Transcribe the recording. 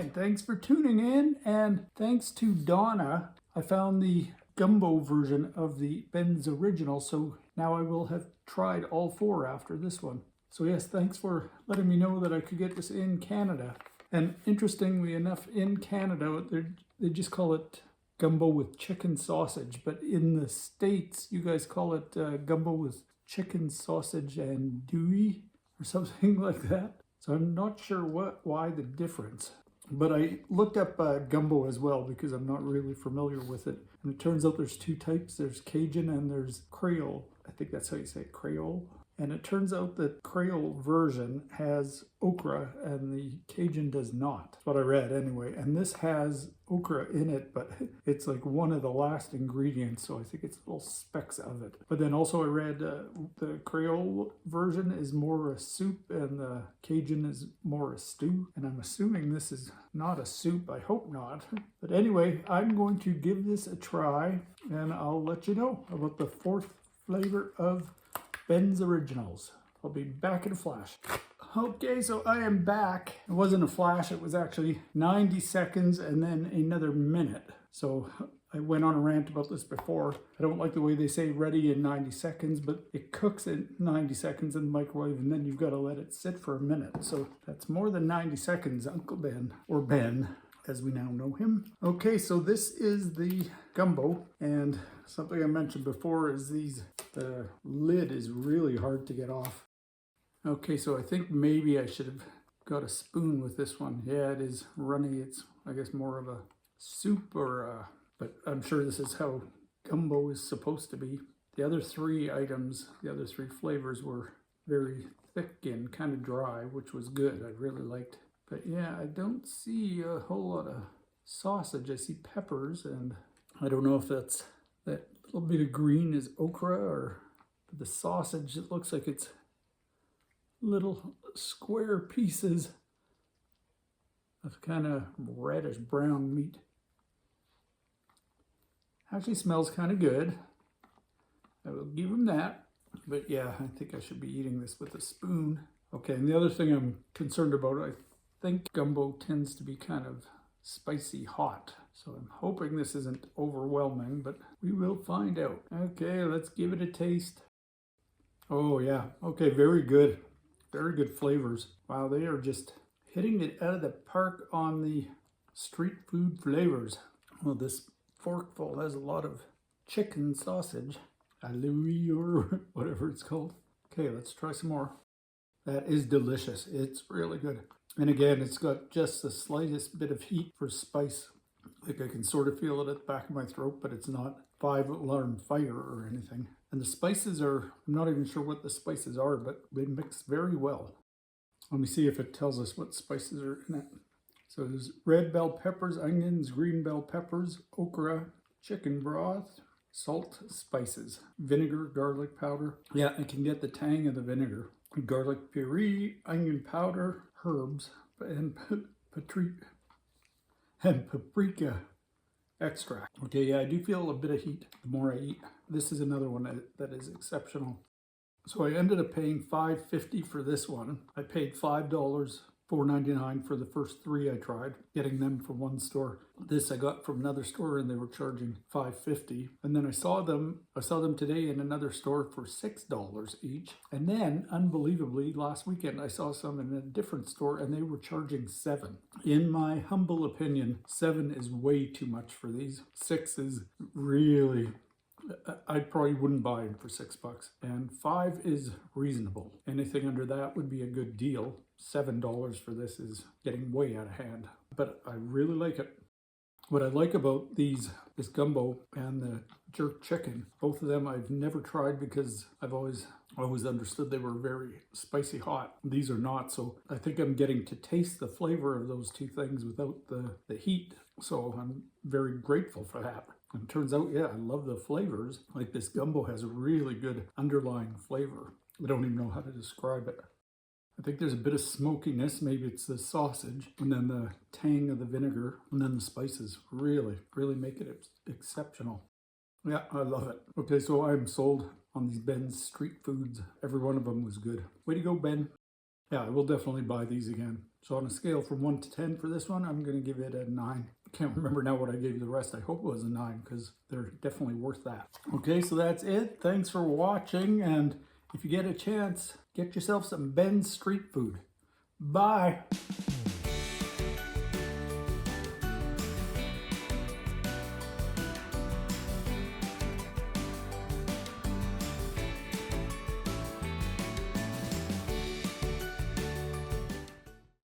again, thanks for tuning in, and thanks to Donna, I found the Gumbo version of the Ben's Original, so now I will have tried all four after this one. So yes, thanks for letting me know that I could get this in Canada. And interestingly enough, in Canada, they just call it gumbo with chicken sausage, but in the States, you guys call it gumbo with chicken sausage and andouille or something like that. So I'm not sure why the difference. But I looked up gumbo as well because I'm not really familiar with it. And it turns out there's two types. There's Cajun and there's Creole. I think that's how you say it, Creole. And it turns out that Creole version has okra and the Cajun does not. That's what I read anyway. And this has okra in it, but it's like one of the last ingredients, so I think it's little specks of it. But then also I read the Creole version is more a soup and the Cajun is more a stew. And I'm assuming this is not a soup. I hope not. But anyway, I'm going to give this a try and I'll let you know about the fourth flavor of Ben's Originals. I'll be back in a flash. Okay, so I am back. It wasn't a flash, it was actually 90 seconds and then another minute. So I went on a rant about this before. I don't like the way they say ready in 90 seconds, but it cooks in 90 seconds in the microwave and then you've got to let it sit for a minute. So that's more than 90 seconds, Uncle Ben, or Ben, as we now know him. Okay, so this is the gumbo, and something I mentioned before is the lid is really hard to get off. Okay, so I think maybe I should have got a spoon with this one. Yeah, it is runny. It's, I guess, more of a soup but I'm sure this is how gumbo is supposed to be. The other three items, the other three flavors were very thick and kind of dry, which was good. I really liked. But yeah, I don't see a whole lot of sausage. I see peppers, and I don't know if that's that little bit of green is okra or the sausage. It looks like it's little square pieces of kind of reddish brown meat. Actually smells kind of good. I will give him that. But yeah, I think I should be eating this with a spoon. Okay, and the other thing I'm concerned about, I think gumbo tends to be kind of spicy hot. So I'm hoping this isn't overwhelming, but we will find out. Okay, let's give it a taste. Oh yeah, okay, very good. Very good flavors. Wow, they are just hitting it out of the park on the street food flavors. Well, this forkful has a lot of chicken sausage, andouille or whatever it's called. Okay, let's try some more. That is delicious. It's really good. And again, it's got just the slightest bit of heat for spice. Like I can sort of feel it at the back of my throat, but it's not 5-alarm fire or anything. And the spices are, I'm not even sure what the spices are, but they mix very well. Let me see if it tells us what spices are in it. So there's red bell peppers, onions, green bell peppers, okra, chicken broth, salt, spices, vinegar, garlic powder. Yeah, I can get the tang of the vinegar. Garlic puree, onion powder, herbs, and paprika extract. Okay, yeah, I do feel a bit of heat the more I eat. This is another one that is exceptional. So I ended up paying $5.50 for this one. I paid $5.99 for the first three I tried, getting them from one store. This I got from another store and they were charging $5.50. And then I saw them today in another store for $6 each. And then, unbelievably, last weekend I saw some in a different store and they were charging $7. In my humble opinion, $7 is way too much for these. $6 is really, I probably wouldn't buy them for $6. And $5 is reasonable. Anything under that would be a good deal. $7 for this is getting way out of hand. But I really like it. What I like about this gumbo and the jerk chicken, both of them I've never tried because I've always understood they were very spicy hot. These are not, so I think I'm getting to taste the flavor of those two things without the heat. So I'm very grateful for that. And it turns out, yeah, I love the flavors. Like this gumbo has a really good underlying flavor. I don't even know how to describe it. I think there's a bit of smokiness, maybe it's the sausage, and then the tang of the vinegar, and then the spices really make it exceptional. Yeah, I love it. Okay, so I'm sold on these Ben's street foods. Every one of them was good. Way to go, Ben. Yeah, I will definitely buy these again. So on a scale from 1 to 10 for this one, I'm going to give it a 9. I can't remember now what I gave the rest. I hope it was a 9 because they're definitely worth that. Okay, so that's it. Thanks for watching. And if you get a chance, get yourself some Ben's street food. Bye.